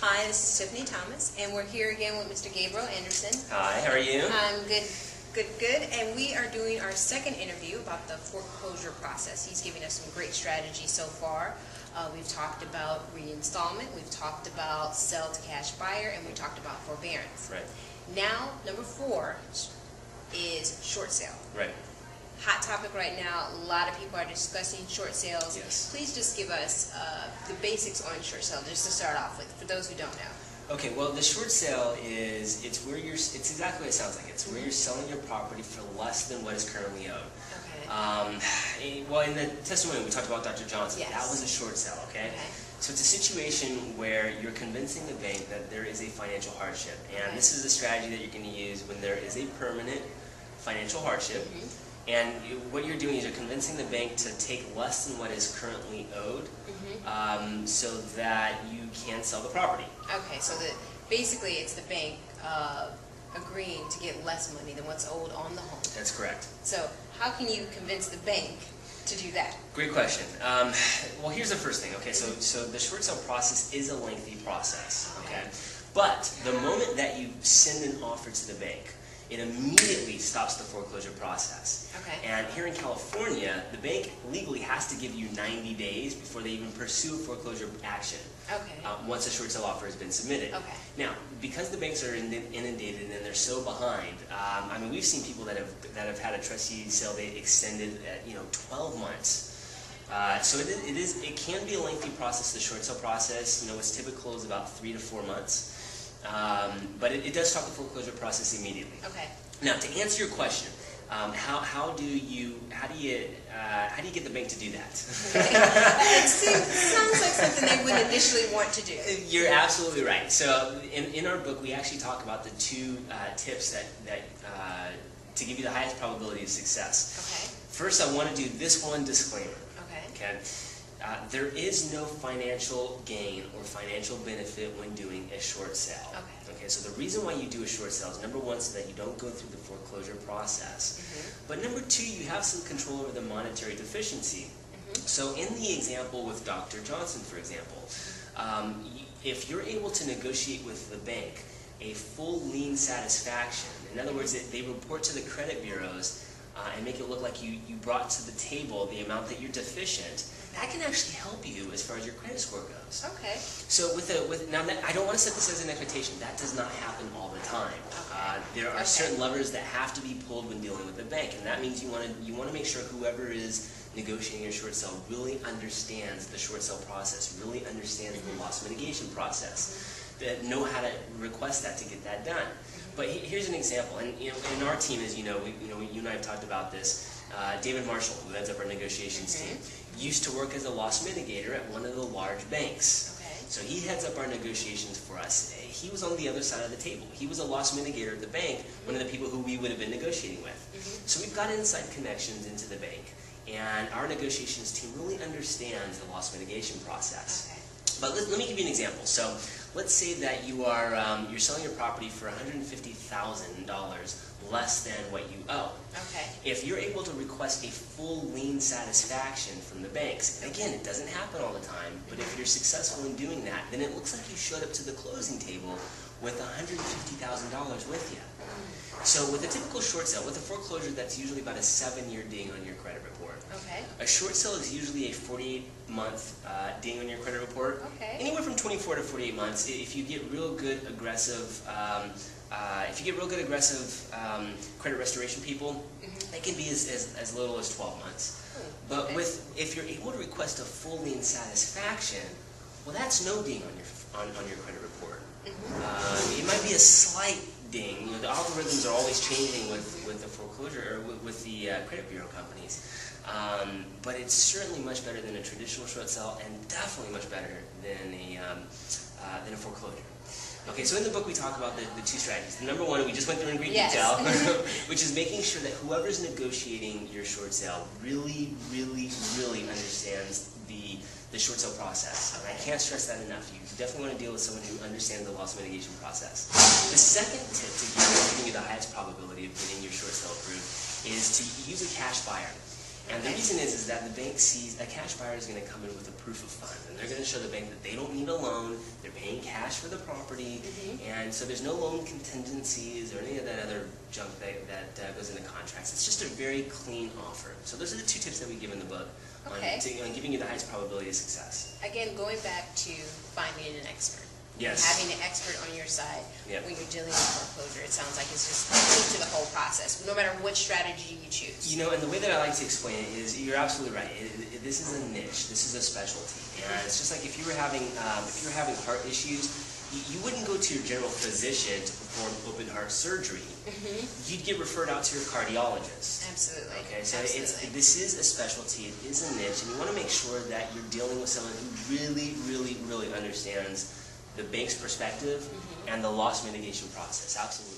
Hi, this is Tiffany Thomas, and we're here again with Mr. Gabriel Anderson. Hi, how are you? I'm good, and we are doing our second interview about the foreclosure process. He's giving us some great strategies so far. We've talked about reinstallment, we've talked about sell to cash buyer, and we talked about forbearance. Right. Now, number 4 is short sale. Right. Hot topic right now. A lot of people are discussing short sales. Yes. Please just give us the basics on short sale, just to start off with, for those who don't know. Okay, well, the short sale it's exactly what it sounds like. It's where you're selling your property for less than what is currently owed. Okay. Well, in the testimony we talked about Dr. Johnson. Yes. That was a short sale, okay? Okay. So it's a situation where you're convincing the bank that there is a financial hardship. And Okay. this is a strategy that you're going to use when there is a permanent financial hardship. Mm-hmm. And what you're doing is you're convincing the bank to take less than what is currently owed, so that you can sell the property. Okay, so basically it's the bank agreeing to get less money than what's owed on the home. That's correct. So how can you convince the bank to do that? Great question. Well, here's the first thing. Okay, so the short sale process is a lengthy process. Okay, but the moment that you send an offer to the bank, it immediately stops the foreclosure process. Okay. And here in California, the bank legally has to give you 90 days before they even pursue a foreclosure action. Okay. Once a short sale offer has been submitted. Okay. Now, because the banks are inundated and they're so behind, I mean, we've seen people that have had a trustee sale date extended at 12 months. So it can be a lengthy process. The short sale process, its typical is about 3 to 4 months. But it does stop the foreclosure process immediately. Okay. Now, to answer your question, how do you get the bank to do that? It sounds like something they would initially want to do. You're absolutely right. So in our book, we actually talk about the 2 tips that to give you the highest probability of success. Okay. First, I want to do this one disclaimer. Okay. There is no financial gain or financial benefit when doing a short sale. Okay, so the reason why you do a short sale is number 1, so that you don't go through the foreclosure process. But number 2, you have some control over the monetary deficiency. So in the example with Dr. Johnson, for example, if you're able to negotiate with the bank a full lien satisfaction, in other words, they report to the credit bureaus and make it look like you brought to the table the amount that you're deficient, that can actually help you as far as your credit score goes. Okay. So now I don't want to set this as an expectation. That does not happen all the time. There are certain levers that have to be pulled when dealing with the bank, and that means you want to make sure whoever is negotiating your short sale really understands the short sale process, really understands the loss mitigation process, that know how to request that to get that done. But here's an example, and in our team, as you know, you and I have talked about this. David Marshall, who heads up our negotiations team, used to work as a loss mitigator at one of the large banks. Okay. So he heads up our negotiations for us. He was on the other side of the table. He was a loss mitigator at the bank, one of the people who we would have been negotiating with. So we've got inside connections into the bank, and our negotiations team really understands the loss mitigation process. Okay. But let me give you an example. So let's say that you're selling your property for $150,000 less than what you owe. Okay. If you're able to request a full lien satisfaction from the banks, and again, it doesn't happen all the time, but if you're successful in doing that, then it looks like you showed up to the closing table with $150,000 with you. So with a typical short sale, with a foreclosure, that's usually about a 7-year ding on your credit report. Okay. A short sale is usually a 48-month ding on your credit report. Okay. Anywhere from 24 to 48 months. If you get real good aggressive, credit restoration people, it can be as little as 12 months. But if you're able to request a full lien satisfaction, well, that's no ding on your credit report. It might be a slight ding. The algorithms are always changing with the foreclosure, or with the credit bureau companies. But it's certainly much better than a traditional short sale, and definitely much better than a foreclosure. Okay, so in the book we talk about the 2 strategies. The number 1, we just went through in great detail, which is making sure that whoever's negotiating your short sale really, really, really understands the short sale process. And I can't stress that enough. You definitely want to deal with someone who understands the loss mitigation process. The second tip to giving you the highest probability of getting your short sale approved is to use a cash buyer. And the reason is that the bank sees a cash buyer is going to come in with a proof of funds, and they're going to show the bank that they don't need a loan, they're paying cash cash for the property, and so there's no loan contingencies or any of that other junk that goes into contracts. It's just a very clean offer. So those are the 2 tips that we give in the book on giving you the highest probability of success. Again, going back to finding an expert. Yes. Having an expert on your side when you're dealing with foreclosure. It sounds like it's just key to the whole process, no matter which strategy you choose. You know, and the way that I like to explain it is, you're absolutely right. This is a niche. This is a specialty. And it's just like if you were having heart issues, you wouldn't go to your general physician to perform open heart surgery. You'd get referred out to your cardiologist. Absolutely. Okay, so this is a specialty. It is a niche, and you want to make sure that you're dealing with someone who really, really, really understands the bank's perspective and the loss mitigation process. Absolutely.